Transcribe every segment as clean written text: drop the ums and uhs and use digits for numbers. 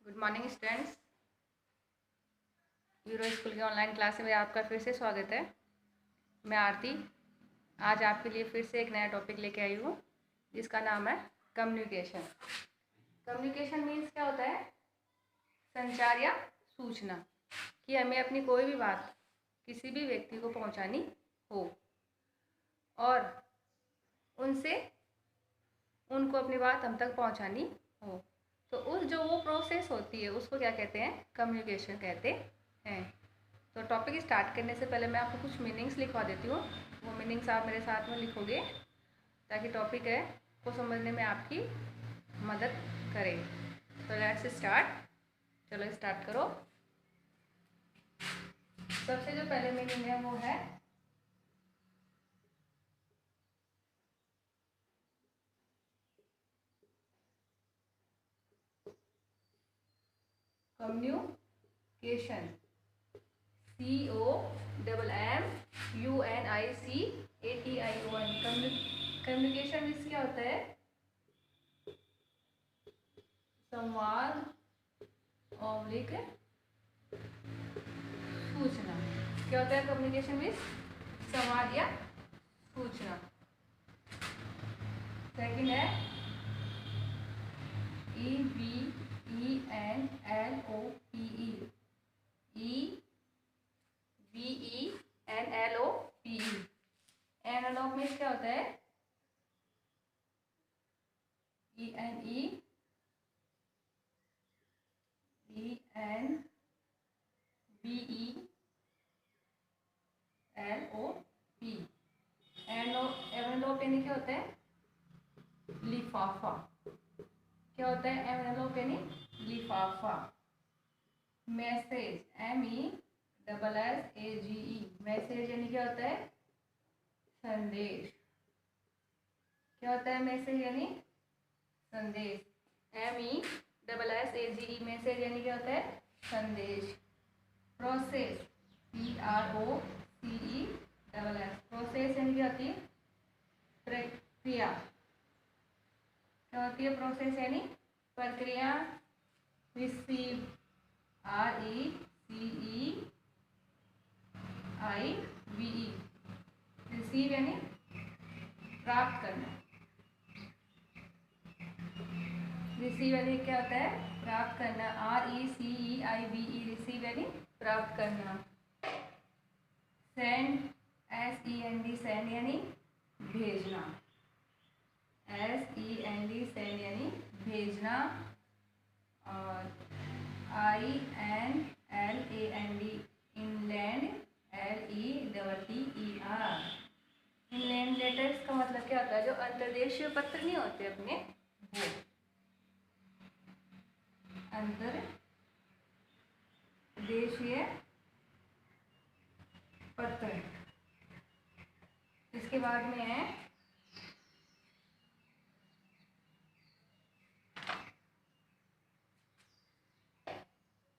Good morning students. Euro school के online class में आपका फिर से स्वागत है। मैं आरती आज आपके लिए फिर से एक नया टॉपिक लेके आई हूँ जिसका नाम है कम्युनिकेशन। कम्युनिकेशन मीन्स क्या होता है? संचार या सूचना, कि हमें अपनी कोई भी बात किसी भी व्यक्ति को पहुँचानी हो और उनको अपनी बात हम तक पहुँचानी हो, तो वो प्रोसेस होती है उसको क्या कहते हैं? कम्युनिकेशन कहते हैं। तो टॉपिक स्टार्ट करने से पहले मैं आपको कुछ मीनिंग्स लिखवा देती हूँ। वो मीनिंग्स आप मेरे साथ में लिखोगे ताकि टॉपिक है को समझने में आपकी मदद करे। तो लेट्स स्टार्ट। चलो स्टार्ट करो। सबसे जो पहले मीनिंग है वो है कम्युनिकेशन। COMMUNICATION। कम्युनिकेशन मीन्स क्या होता है? संवाद ऑब्लिक सूचना। क्या होता है कम्युनिकेशन मीन्स? संवाद या सूचना। सेकंड है EVENLOPE। EVENLOPE। एनालॉग मीन्स क्या होता है? ENEVENLOP। एनवेलप यानी क्या होता है? लिफाफा। क्या होता है एनवेलप यानी? लिफाफा। Message MESSAGE। मैसेज यानी क्या होता है? संदेश। क्या होता है मैसेज यानी? संदेश। MESSAGE। मैसेज यानी क्या होता है? संदेश। Process PROCESS। प्रोसेस यानी क्या होती है? प्रक्रिया। क्या होती है प्रोसेस यानी? प्रक्रिया। Receive RECEIVE। रिसीव यानी प्राप्त करना। रिसीव यानी क्या होता है? प्राप्त करना। RECEIVE। रिसीव यानी प्राप्त करना। Send SEND। सेंड यानी भेजना। SEND सेंड यानी भेजना। और INLAND inland LETTER। Inland letters का मतलब क्या होता है? जो अंतर्देशीय पत्र नहीं होते अपने, वो अंतर्देशीय पत्र। इसके बाद में है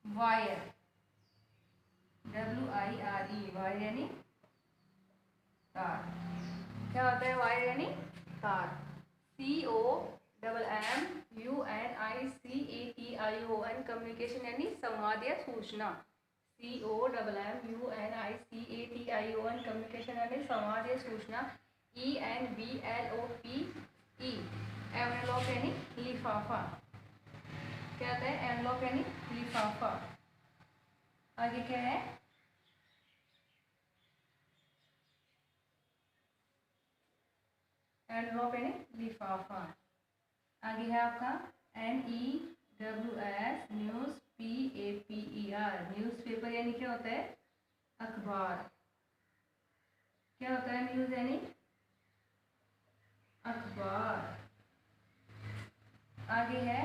वायर। WIRE। वायर यानी तार। क्या होता है वायर यानी? तार। COMMUNICATION। कम्युनिकेशन यानी संवाद या सूचना। COMMUNICATION। कम्युनिकेशन यानी संवाद या सूचना। ENVLOPE। एनवेलप यानी लिफाफा। क्या होता है? एनवेलप यानी लिफाफा। आगे क्या है? एनवेलप यानी लिफाफा। आगे है आपका NEWS news PAPER। News paper यानी क्या होता है? अखबार। क्या होता है न्यूज यानी? अखबार। आगे है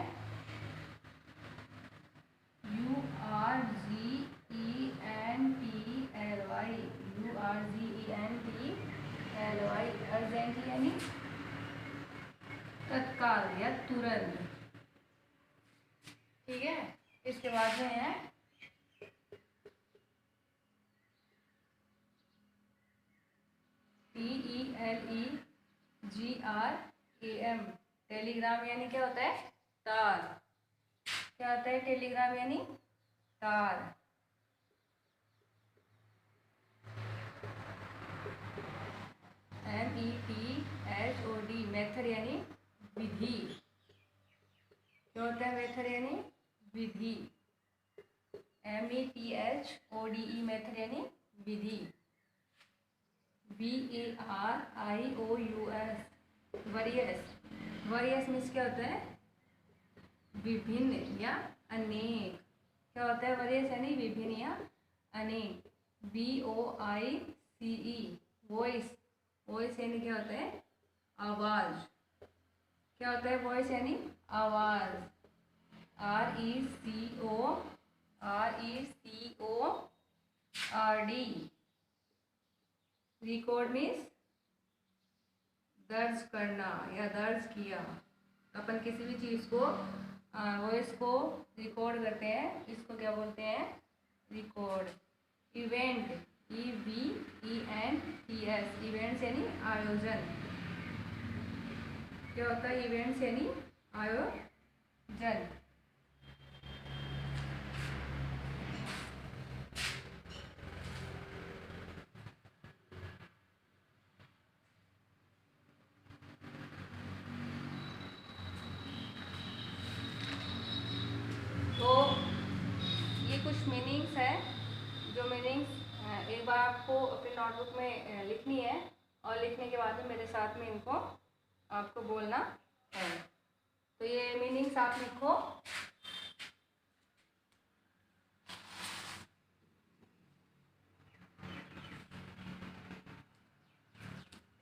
URGENTLY। URGENTLY। अर्जेंटली यानी तत्काल या तुरंत। ठीक है। इसके बाद में है TELEGRAM। टेलीग्राम यानी क्या होता है? तार। क्या होता है टेलीग्राम यानी तार। METHOD मेथड यानी विधि। क्या होता है मेथड यानी विधि। METHODE मेथड यानी विधि। VARIOUS various. वेरियस मीन्स क्या होता है विभिन्न या अनेक। क्या होता है वेरियस यानी विभिन्न या अनेक। VOICE voice. वॉइस यानी क्या होता है आवाज। क्या होता है वॉइस यानी आवाज। RECORD। रिकॉर्ड मीन्स दर्ज करना या दर्ज किया। अपन किसी भी चीज़ को वॉइस को रिकॉर्ड करते हैं, इसको क्या बोलते हैं रिकॉर्ड। इवेंट EVENTS इवेंट्स यानी आयोजन। क्या होता है इवेंट्स यानी आयोजन। तो ये कुछ मीनिंग्स है, जो मीनिंग्स एक बार आपको अपनी नोटबुक में लिखनी है और लिखने के बाद में मेरे साथ में इनको आपको बोलना है। तो ये मीनिंग्स आप लिखो।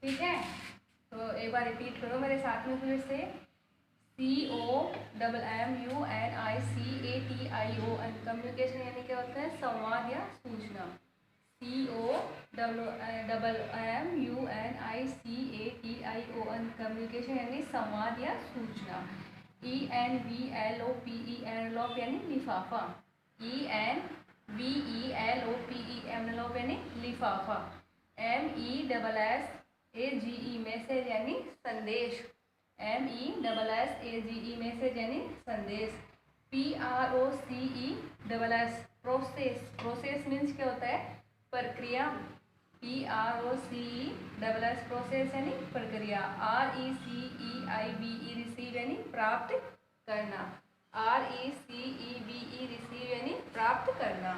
ठीक है, तो एक बार रिपीट करो मेरे साथ में फिर से। COMMUNICATION कम्युनिकेशन यानी क्या होता है संवाद या सूचना। COMMUNICATION कम्युनिकेशन यानी संवाद या सूचना। ENVELOPE एनवेलप यानी लिफाफा। ENVELOPE एनवेलप यानी लिफाफा। MESSAGE मैसेज यानी संदेश। MESSAGE मैसेज यानी संदेश। PROCESS process. प्रोसेस मीन्स क्या होता है प्रक्रिया। PROCESS प्रोसेस यानी प्रक्रिया। RECEIVE रिसीव यानी प्राप्त करना। RECEVE रिसीव यानी प्राप्त करना।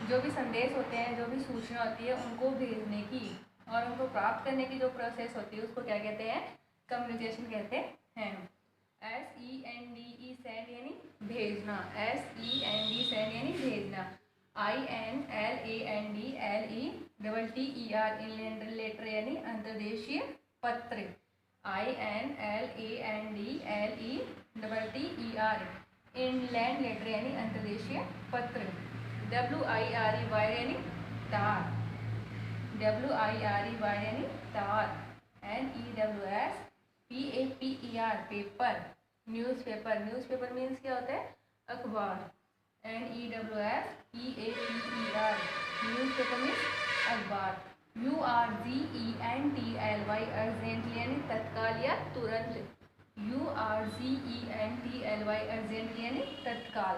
जो भी संदेश होते हैं, जो भी सूचना होती है, उनको भेजने की और उनको प्राप्त करने की जो प्रोसेस होती है उसको क्या कहते हैं कम्युनिकेशन कहते हैं। SEND सेंड यानी भेजना। SEND सेंड यानी भेजना। INLANDLETTER इनलैंड लेटर यानी अंतर्देशीय पत्र। INLANDLETTER इनलैंड लेटर यानी अंतर्देशीय पत्र। WIRE वायर यानी तार। WIRE वायर यानी तार। NEWS PAPER paper newspaper. Newspaper means क्या होता है अखबार। NEWS PAPER न्यूज़पेपर मीन्स अखबार। URGENTLY अर्जेंटली यानी तत्काल या तुरंत। URGENTLY अर्जेंटली यानी तत्काल।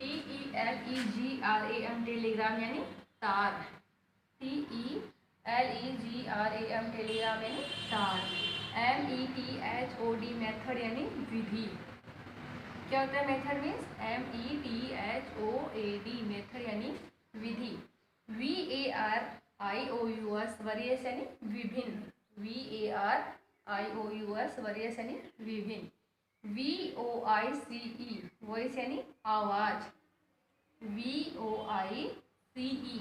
TELEGRAM टेलीग्राम यानी तार। TELEGRAM टेलीग्राम यानी तार। METHOD मेथड यानी विधि। क्या होता है मेथड मीन्स METHOD मेथड यानी विधि। VARIOUS वेरियस यानी विभिन्न। VARIOUS वेरियस यानी विभिन्न। VOICE वॉइस यानी आवाज। VOICE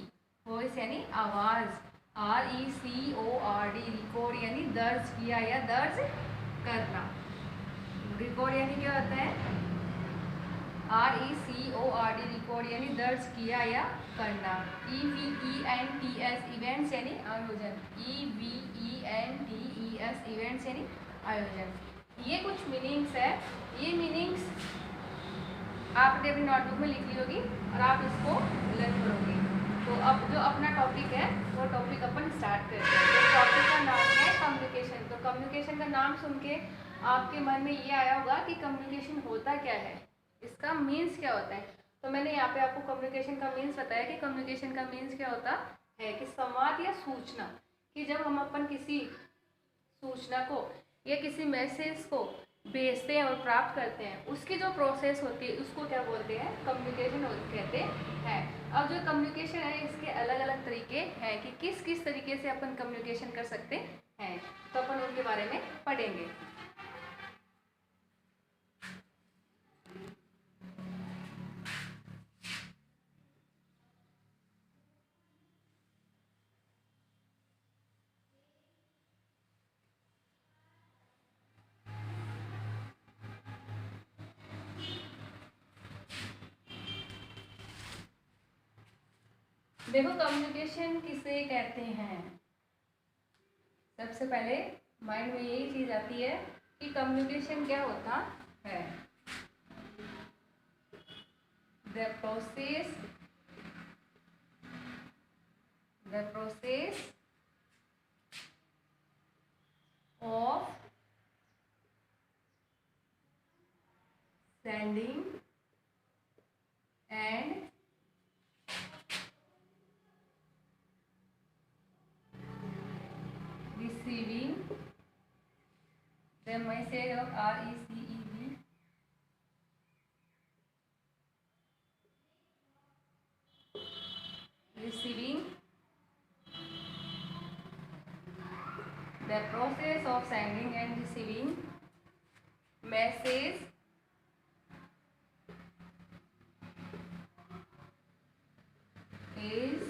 वॉइस यानी आवाज। RECORD रिकॉर्ड यानी दर्ज किया या दर्ज करना। रिकॉर्ड यानी क्या होता है RECORD रिकॉर्ड यानी दर्ज किया या करना। EVENTS इवेंट्स यानी आयोजन। EVENTES इवेंट्स यानी आयोजन। ये कुछ मीनिंग्स है। ये मीनिंग्स आपने अपनी नोटबुक में लिख ली होगी और आप इसको लर्न करोगे। तो अब जो अपना टॉपिक है वो टॉपिक अपन स्टार्ट करते हैं। तो टॉपिक का नाम है कम्युनिकेशन। तो कम्युनिकेशन का नाम सुन के आपके मन में ये आया होगा कि कम्युनिकेशन होता क्या है। इसका मीन्स क्या होता है? तो मैंने यहाँ पे आपको कम्युनिकेशन का मीन्स बताया कि कम्युनिकेशन का मीन्स क्या होता है कि संवाद या सूचना, कि जब हम अपन किसी सूचना को या किसी मैसेज को भेजते हैं और प्राप्त करते हैं, उसकी जो प्रोसेस होती है उसको क्या बोलते हैं? कम्युनिकेशन कहते हैं। अब जो कम्युनिकेशन है इसके अलग अलग तरीके हैं कि किस किस तरीके से अपन कम्युनिकेशन कर सकते हैं, तो अपन उनके बारे में पढ़ेंगे। देखो कम्युनिकेशन किसे कहते हैं? सबसे पहले माइंड में यही चीज आती है कि कम्युनिकेशन क्या होता है। The process of sending end receiving the message of RECEV receiving the process of sending and receiving message is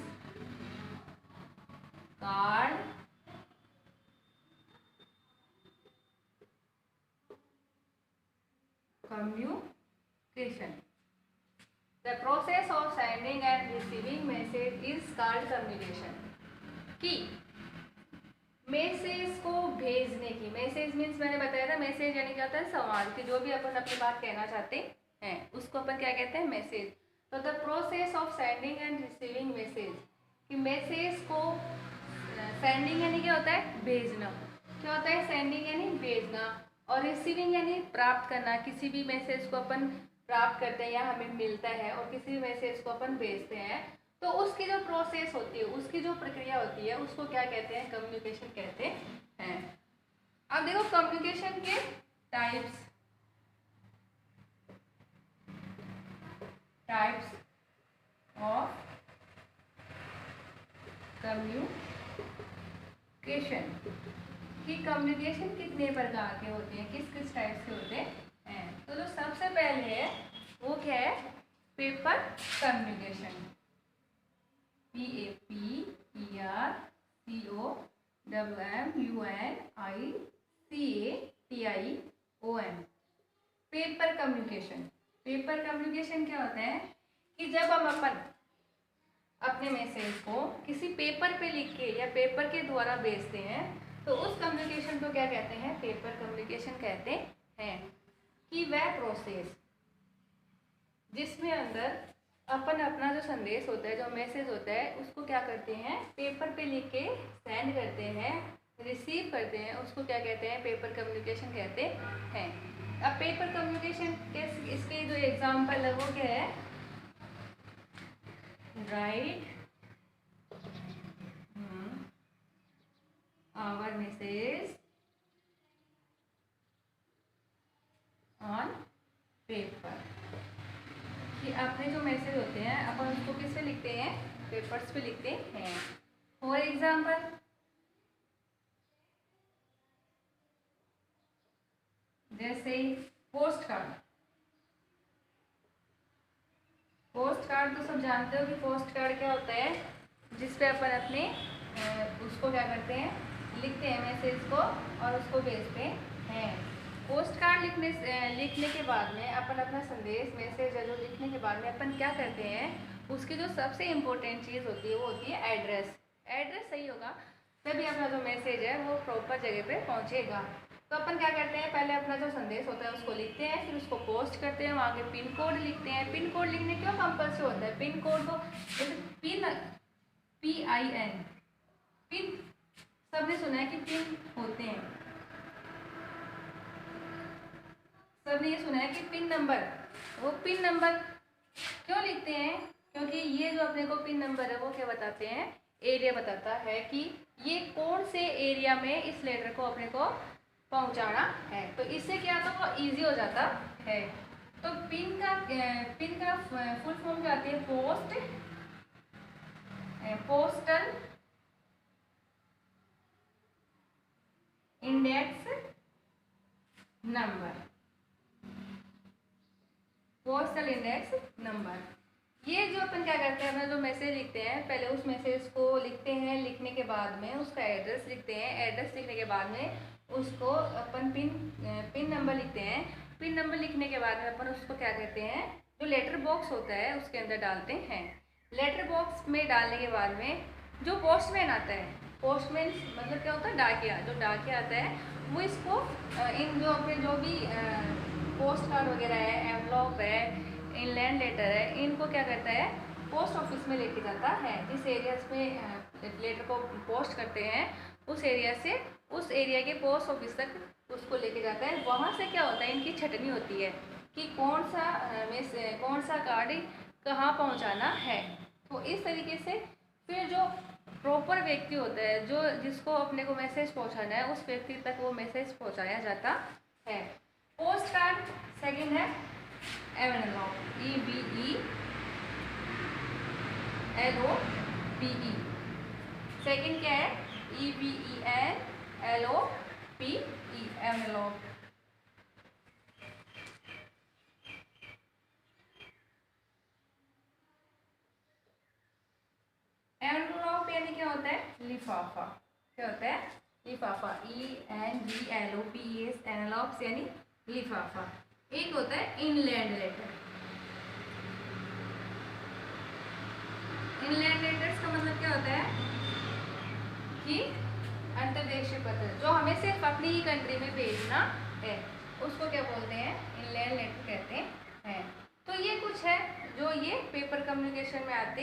called communication. The process of sending and receiving message is called communication. कि message को भेजने की, message means मैंने बताया था message यानी क्या होता है? संवाद, कि जो भी अपन अपनी बात कहना चाहते हैं उसको अपन क्या कहते हैं? मैसेज। तो the process of sending end receiving message, कि मैसेज को सेंडिंग यानी क्या होता है? भेजना। क्या होता है? सेंडिंग यानी भेजना, और रिसीविंग यानी प्राप्त करना। किसी भी मैसेज को अपन प्राप्त करते हैं या हमें मिलता है और किसी भी मैसेज को अपन भेजते हैं, तो उसकी जो प्रोसेस होती है, उसकी जो प्रक्रिया होती है, उसको क्या कहते हैं? कम्युनिकेशन कहते हैं। अब देखो कम्युनिकेशन के टाइप्स ऑफ कम्युनिकेशन, कि कम्युनिकेशन कितने प्रकार के होते हैं, किस किस टाइप के होते हैं। तो जो सबसे पहले है वो क्या है? Paper communication, PAPERCOMMUNICATION। Paper communication. Paper communication क्या होता है कि जब हम अपन अपने मैसेज को किसी पेपर पे लिख के या पेपर के द्वारा भेजते हैं, तो उस कम्युनिकेशन को क्या कहते हैं? पेपर कम्युनिकेशन कहते हैं। कि वह प्रोसेस जिसमें अंदर अपन अपना जो संदेश होता है, जो मैसेज होता है, उसको क्या करते हैं? पेपर पे लिख के सेंड करते हैं, रिसीव करते हैं, उसको क्या कहते हैं? पेपर कम्युनिकेशन कहते हैं। अब पेपर कम्युनिकेशन के इसके जो एग्जाम्पल है वो क्या है? Write our message on paper, कि अपने जो मैसेज होते हैं अपन उसको किस पे लिखते हैं? पेपर्स पे लिखते हैं। फॉर एग्जाम्पल जैसे पोस्ट कार्ड। पोस्ट कार्ड तो सब जानते हो कि पोस्ट कार्ड क्या होता है? जिसपे अपन अपने उसको क्या करते हैं? लिखते हैं मैसेज को और उसको भेजते हैं। पोस्ट कार्ड लिखने के बाद में अपन अपना संदेश मैसेज जो लिखने के बाद में अपन क्या करते हैं? उसकी जो सबसे इम्पोर्टेंट चीज़ होती है वो होती है एड्रेस। एड्रेस सही होगा तभी अपना जो मैसेज है वो प्रॉपर जगह पे पहुंचेगा। तो अपन क्या करते हैं? पहले अपना जो संदेश होता है उसको लिखते हैं, फिर उसको पोस्ट करते हैं, वहाँ के पिन कोड लिखते हैं। पिन कोड लिखने क्यों कंपल्सरी होता है? पिन कोड को पिन PIN पिन सबने सुना है कि पिन होते हैं, सबने ये सुना है कि पिन नंबर। वो पिन नंबर क्यों लिखते हैं? क्योंकि ये जो अपने को पिन नंबर है वो क्या बताते हैं? एरिया बताता है कि ये कौन से एरिया में इस लेटर को अपने को पहुंचाना है। तो इससे क्या होता है, वो ईजी हो जाता है। तो पिन का फुल फॉर्म क्या आती है? Postal index number. Postal index number. ये जो अपन क्या करते हैं, अपना जो मैसेज लिखते हैं, पहले उस मैसेज को लिखते हैं, लिखने के बाद में उसका एड्रेस लिखते हैं, एड्रेस लिखने के बाद में उसको अपन पिन नंबर लिखते हैं। पिन नंबर लिखने के बाद में अपन उसको क्या कहते हैं, जो लेटर बॉक्स होता है उसके अंदर डालते हैं। लेटर बॉक्स में डालने के बाद में जो पोस्टमैन आता है, पोस्टमैन मतलब क्या होता है? डाकिया। जो डाकिया आता है वो इसको इन जो अपने जो भी पोस्ट कार्ड वगैरह है, एनवलप है, इनलैंड लेटर है, इनको क्या करता है? पोस्ट ऑफिस में लेके जाता है। जिस एरियाज में लेटर को पोस्ट करते हैं उस एरिया से उस एरिया के पोस्ट ऑफिस तक उसको लेके जाता है। वहाँ से क्या होता है, इनकी छटनी होती है कि कौन सा कार्ड कहाँ पहुँचाना है। तो इस तरीके से फिर जो प्रॉपर व्यक्ति होता है, जो जिसको अपने को मैसेज पहुँचाना है, उस व्यक्ति तक वो मैसेज पहुँचाया जाता है। पोस्ट कार्ड सेकेंड है एनवलप, EVENOLOPE। सेकेंड क्या है? EVENLOPE, envelope. एनवलप यानी क्या होता है? लिफाफा। क्या होता है? लिफाफा। ENGLOPE, एनवलप यानी लिफाफा। एक होता है इनलैंड लेटर। इनलैंड लेटर्स का मतलब क्या होता है कि अंतर्देशीय पत्र, जो हमें सिर्फ अपनी ही कंट्री में भेजना है, उसको क्या बोलते हैं? इनलैंड लेटर कहते हैं। तो ये कुछ है जो ये पेपर कम्युनिकेशन में आते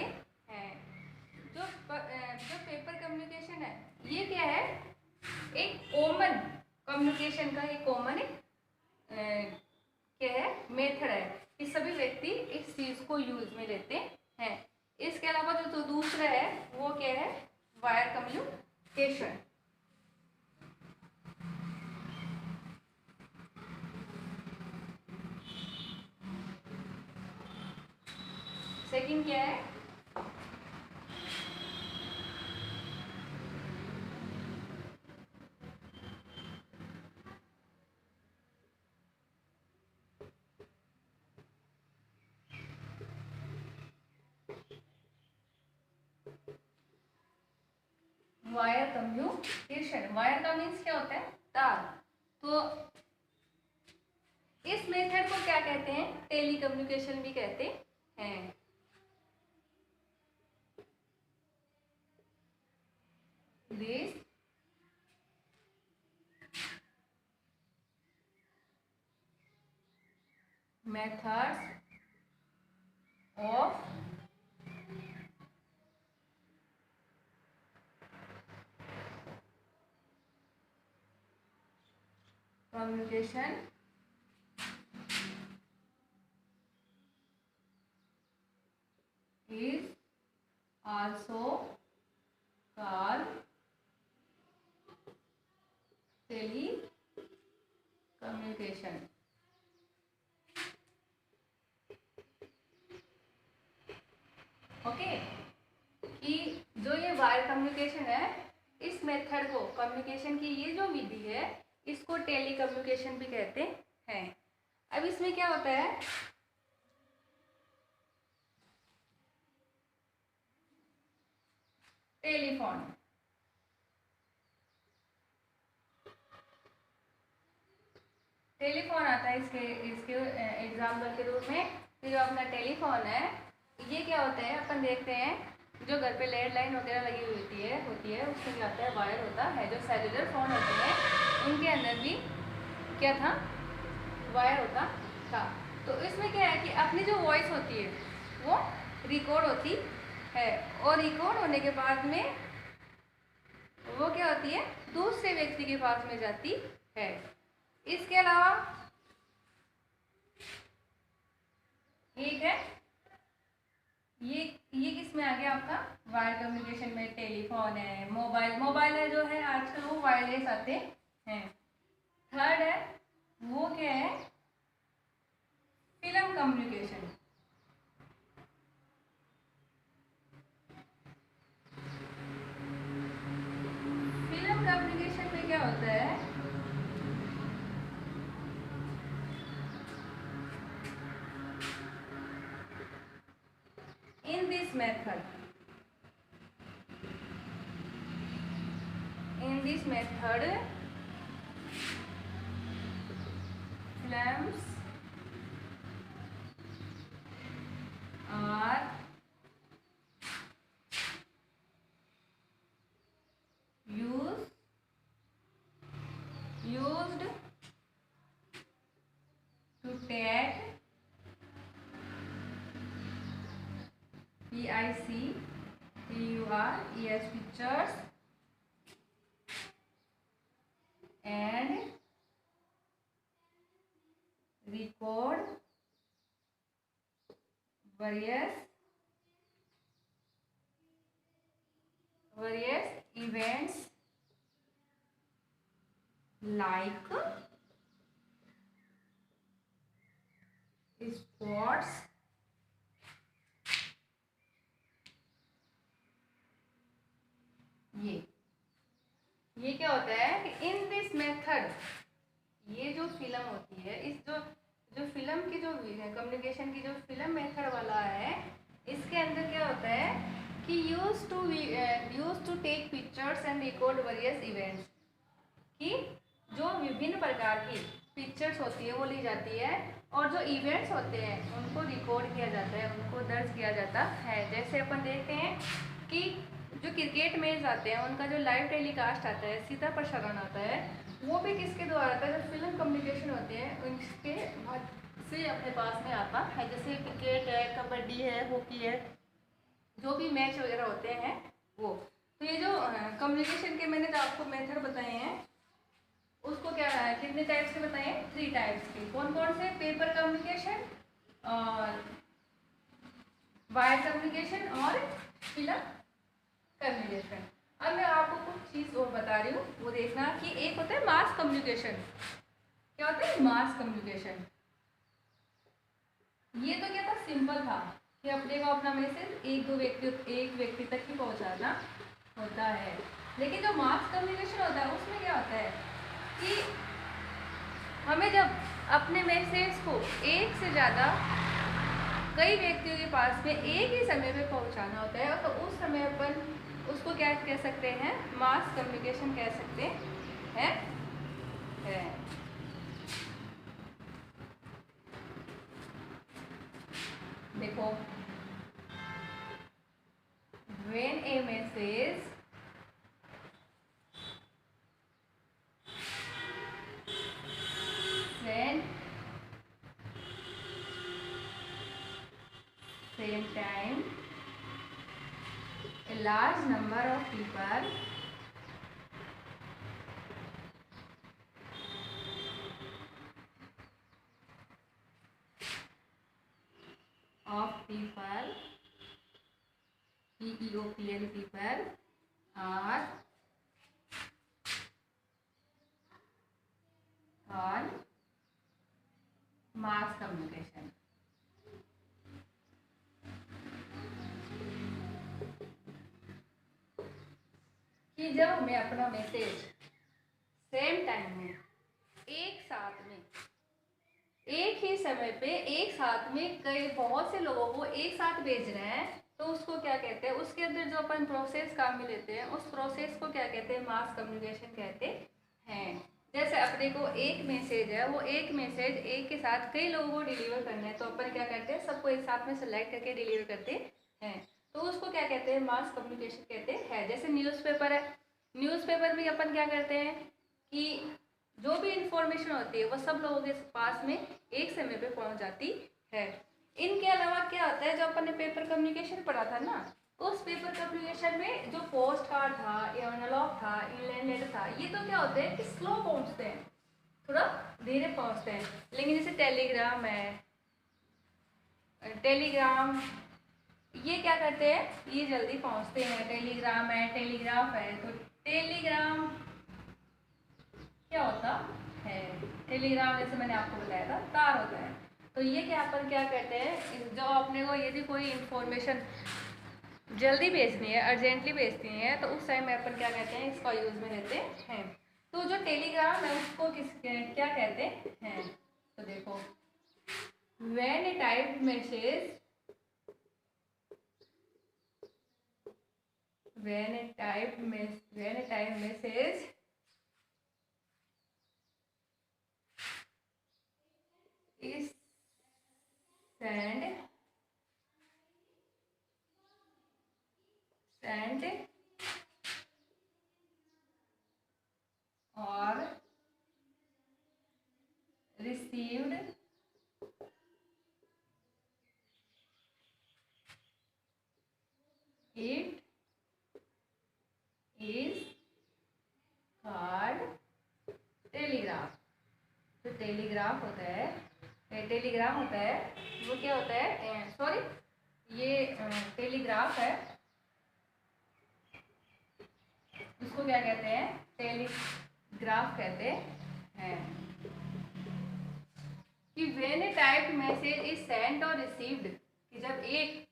हैं। जो पेपर कम्युनिकेशन है ये क्या है? एक कॉमन कम्युनिकेशन का एक कॉमन क्या है? मेथड है कि सभी व्यक्ति इस चीज को यूज में लेते हैं। इसके अलावा जो दूसरा है वो क्या है? Wire communication. सेकंड क्या है? Wire communication. वायर का मीन्स क्या होता है? तार। तो इस मेथड को क्या कहते हैं? टेली कम्युनिकेशन भी कहते हैं। This methods of communication is also called telecommunication। Okay, कि जो ये वायर कम्युनिकेशन है, इस मेथड को, कम्युनिकेशन की ये जो विधि है, इसको टेली कम्युनिकेशन भी कहते हैं। अब इसमें क्या होता है? टेलीफोन। टेलीफोन आता है इसके एग्जाम्पल के रूप में। जो अपना टेलीफोन है ये क्या होता है? अपन देखते हैं जो घर पे लैंडलाइन वगैरह लगी हुई होती है उसमें क्या होता है? वायर होता है। जो सेलुलर फोन होते हैं उनके अंदर भी क्या था? वायर होता था। तो इसमें क्या है कि अपनी जो वॉइस होती है वो रिकॉर्ड होती है, और रिकॉर्ड होने के बाद में वो क्या होती है? दूसरे व्यक्ति के पास में जाती है। इसके अलावा टेलीफोन है, मोबाइल है जो है आजकल वो वायरलेस आते हैं। थर्ड है वो क्या है, फिल्म कम्युनिकेशन। फिल्म कम्युनिकेशन में क्या होता है, in this method films are used to tag PICTURES pictures and record various events like sports, ये क्या होता है कि इन दिस मेथड, ये जो फिल्म होती है, इस जो फिल्म की जो कम्युनिकेशन की जो फिल्म मेथड वाला है, इसके अंदर क्या होता है कि use to take pictures and record various events, कि जो विभिन्न प्रकार की पिक्चर्स होती है वो ली जाती है और जो इवेंट्स होते हैं उनको रिकॉर्ड किया जाता है, उनको दर्ज किया जाता है। जैसे अपन देखते हैं कि जो क्रिकेट मैच आते हैं उनका जो लाइव टेलीकास्ट आता है, सीधा प्रसारण आता है, वो भी किसके द्वारा आता है, जो फिल्म कम्युनिकेशन होते हैं उनके से अपने पास में आता है। जैसे क्रिकेट है, कबड्डी है, हॉकी है, जो भी मैच वगैरह होते हैं वो। तो ये जो कम्युनिकेशन के मैंने जो आपको मेथड बताए हैं उसको क्या है, कितने टाइप्स के बताए हैं, 3 टाइप्स के। कौन कौन से, पेपर कम्युनिकेशन और वायर कम्युनिकेशन और फिल्म कम्युनिकेशन। अब मैं आपको कुछ चीज़ और बता रही हूँ, वो देखना कि एक होता है मास कम्युनिकेशन। क्या होता है मास कम्युनिकेशन? ये तो क्या था, सिंपल था कि अपने को अपना मैसेज एक व्यक्ति तक ही पहुँचाना होता है। लेकिन जो मास कम्युनिकेशन होता है उसमें क्या होता है कि हमें जब अपने मैसेज को एक से ज़्यादा कई व्यक्तियों के पास में एक ही समय पे पहुंचाना होता है, तो उस समय अपन उसको क्या कह सकते हैं, मास कम्युनिकेशन कह सकते हैं। देखो, when a message sent same time a large number of people people are on mass communication। कि जब हमें अपना मैसेज सेम टाइम में एक साथ में एक ही समय पे एक साथ में कई बहुत से लोगों को एक साथ भेज रहे हैं, तो उसको क्या कहते हैं, उसके अंदर जो अपन प्रोसेस काम में लेते हैं उस प्रोसेस को क्या कहते हैं, मास कम्युनिकेशन कहते हैं। जैसे अपने को एक मैसेज है, वो एक मैसेज एक के साथ कई लोगों को डिलीवर करना है, तो अपन क्या करते हैं, सबको एक साथ में सेलेक्ट करके डिलीवर करते हैं, तो उसको क्या कहते हैं, मास कम्युनिकेशन कहते हैं। जैसे न्यूज़पेपर है, न्यूज़पेपर में अपन क्या करते हैं कि जो भी इंफॉर्मेशन होती है वो सब लोगों के पास में एक समय पे पहुंच जाती है। इनके अलावा क्या होता है, जो अपन ने पेपर कम्युनिकेशन पढ़ा था ना, उस पेपर कम्युनिकेशन में जो पोस्ट कार्ड था, एनालॉग था, इनलैंड लेटर था, ये तो क्या होते हैं कि स्लो पहुंचते हैं, थोड़ा धीरे पहुंचते हैं। लेकिन जैसे टेलीग्राम है, ये क्या करते हैं, ये जल्दी पहुंचते हैं। टेलीग्राम है, टेलीग्राफ है। तो टेलीग्राम क्या होता है, टेलीग्राम जैसे मैंने आपको बताया था तार होता है। तो ये क्या अपन क्या कहते हैं, जो अपने को यदि कोई इंफॉर्मेशन जल्दी भेजनी है, अर्जेंटली भेजनी है, तो उस टाइम में अपन क्या कहते हैं, इसका यूज में लेते हैं। तो जो टेलीग्राम है उसको क्या कहते हैं, तो देखो, when a type message, when a type message is sent or received, it is called telegraph. तो टेलीग्राफ होता है, टेलीग्राम होता है, वो क्या होता है, सॉरी, ये टेलीग्राफ है, उसको क्या कहते हैं, टेलीग्राफ कहते हैं। कि when a type message is sent और रिसीव्ड, कि जब एक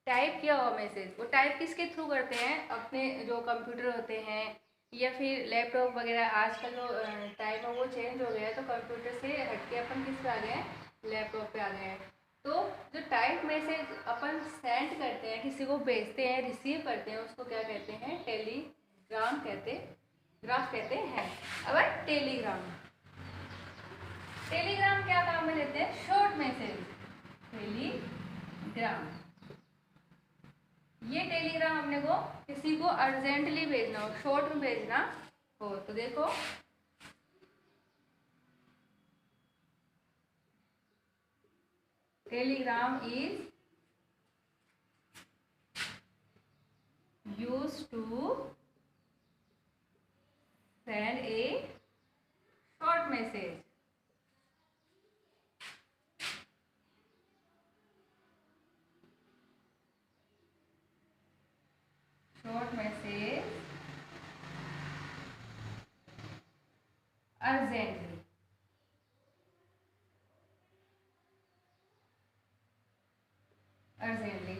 टाइप किया हुआ मैसेज, वो टाइप किसके थ्रू करते हैं, अपने जो कंप्यूटर होते हैं या फिर लैपटॉप वगैरह। आजकल जो टाइम है वो चेंज हो गया है, तो कंप्यूटर से हटके अपन किस पे आ गए हैं, लैपटॉप पे आ गए हैं। तो जो टाइप मैसेज अपन सेंड करते हैं, किसी को भेजते हैं, रिसीव करते हैं, उसको क्या कहते हैं, टेलीग्राम ग्राफ कहते हैं। अब टेलीग्राम क्या काम में लेते हैं, शॉर्ट मैसेज, टेलीग्राम। ये टेलीग्राम अपने को किसी को अर्जेंटली भेजना हो, शॉर्ट में भेजना हो, तो देखो, telegram is used to send a short message. Short message urgently.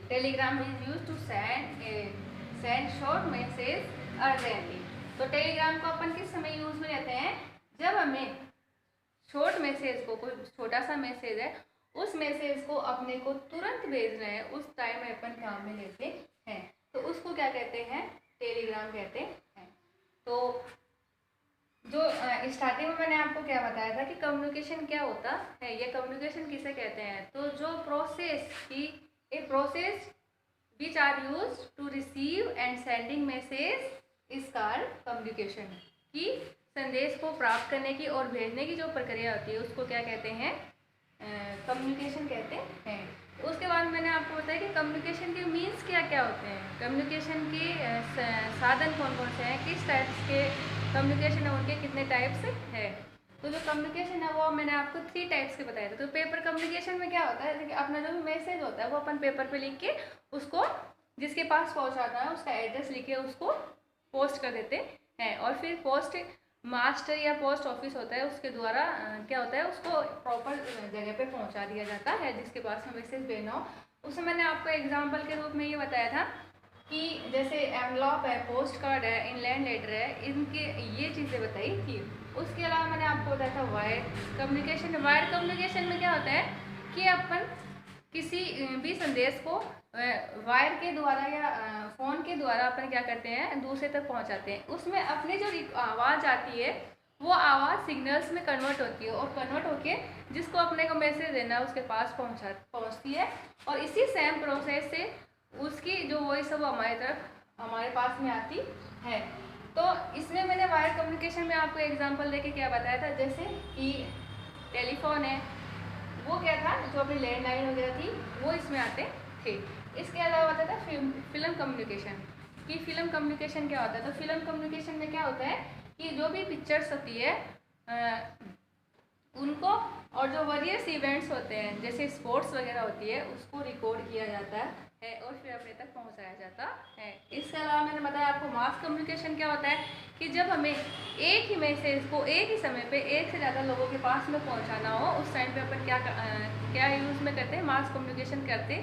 Telegram is used to send short message urgently. तो टेलीग्राम को अपन किस समय यूज में लेते हैं, जब हमें शॉर्ट मैसेज को, कोई छोटा सा मैसेज है, उस मैसेज को अपने को तुरंत भेजना है, उस टाइम में अपन काम में लेते हैं। तो उसको क्या कहते हैं, टेलीग्राम कहते हैं। तो जो स्टार्टिंग में मैंने आपको क्या बताया था कि कम्युनिकेशन क्या होता है, ये कम्युनिकेशन किसे कहते हैं, तो जो प्रोसेस की, a process which are use to receive and sending message is called communication. कि संदेश को प्राप्त करने की और भेजने की जो प्रक्रिया होती है उसको क्या कहते हैं, कम्युनिकेशन कहते हैं। उसके बाद मैंने आपको बताया कि कम्युनिकेशन के मीन्स क्या क्या होते हैं, कम्युनिकेशन के साधन कौन कौन से हैं, किस टाइप्स के कम्युनिकेशन है, उनके कितने टाइप्स है। तो जो कम्युनिकेशन है वो मैंने आपको 3 टाइप्स के बताए थे। तो पेपर कम्युनिकेशन में क्या होता है कि अपना जो भी मैसेज होता है वो अपन पेपर पे लिख के उसको जिसके पास पहुंचाना है उसका एड्रेस लिख के उसको पोस्ट कर देते हैं, और फिर पोस्ट मास्टर या पोस्ट ऑफिस होता है उसके द्वारा क्या होता है, उसको प्रॉपर जगह पे पहुंचा दिया जाता है जिसके पास में मैसेज भेजना हो। उसमें मैंने आपको एग्जांपल के रूप में ये बताया था कि जैसे एनवलप है, पोस्ट कार्ड है, इनलैंड लेटर है, इनके ये चीज़ें बताई थी। उसके अलावा मैंने आपको बताया था वायर कम्युनिकेशन। वायर कम्युनिकेशन में क्या होता है कि अपन किसी भी संदेश को वायर के द्वारा या फ़ोन के द्वारा अपन क्या करते हैं, दूसरे तक पहुंचाते हैं। उसमें अपनी जो आवाज़ आती है वो आवाज़ सिग्नल्स में कन्वर्ट होती है, और कन्वर्ट होके जिसको अपने को मैसेज देना है उसके पास पहुंचती है, और इसी सेम प्रोसेस से उसकी जो वॉइस है वो हमारे पास में आती है। तो इसमें मैंने वायर कम्युनिकेशन में आपको एग्जांपल देके क्या बताया था, जैसे कि टेलीफोन है, वो क्या था, जो अपनी लैंडलाइन वगैरह थी वो इसमें आते थे। इसके अलावा होता था फिल्म कम्युनिकेशन। कि फिल्म कम्युनिकेशन क्या होता है, तो फिल्म कम्युनिकेशन में क्या होता है कि जो भी पिक्चर्स होती है उनको और जो वरियस इवेंट्स होते हैं जैसे स्पोर्ट्स वगैरह होती है उसको रिकॉर्ड किया जाता है और फिर अपने तक पहुंचाया जाता है। इसके अलावा मैंने बताया आपको मास कम्युनिकेशन क्या होता है कि जब हमें एक ही मैसेज को एक ही समय पे एक से ज़्यादा लोगों के पास में पहुंचाना हो उस टाइम पे अपन क्या यूज़ में करते हैं, मास कम्युनिकेशन करते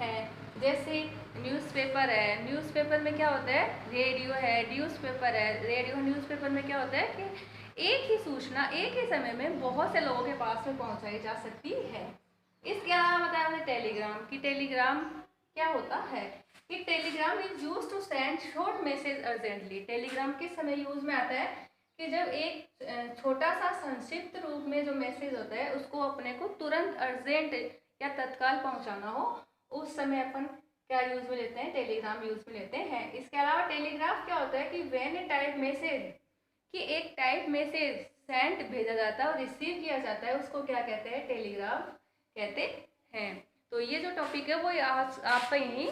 हैं। जैसे न्यूज़पेपर है, न्यूज़पेपर में क्या होता है, रेडियो है, न्यूज़पेपर है, रेडियो न्यूज़पेपर में क्या होता है कि एक ही सूचना एक ही समय में बहुत से लोगों के पास में पहुंचाई जा सकती है। इसके अलावा बताया हमने टेलीग्राम कि टेलीग्राम क्या होता है कि telegram is use to send short message urgently. Telegram किस समय यूज में आता है कि जब एक छोटा सा संक्षिप्त रूप में जो मैसेज होता है उसको अपने को तुरंत अर्जेंट या तत्काल पहुंचाना हो उस समय अपन क्या यूज में लेते हैं, टेलीग्राम यूज में लेते हैं। इसके अलावा टेलीग्राफ क्या होता है कि व्हेन ए टाइप मैसेज कि एक टाइप मैसेज सेंड भेजा जाता है और रिसीव किया जाता है उसको क्या कहते हैं, टेलीग्राफ कहते हैं। तो ये जो टॉपिक है वो आपका यहीं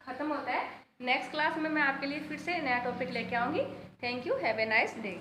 ख़त्म होता है। नेक्स्ट क्लास में मैं आपके लिए फिर से नया टॉपिक लेके आऊँगी। Thank you, have a nice day.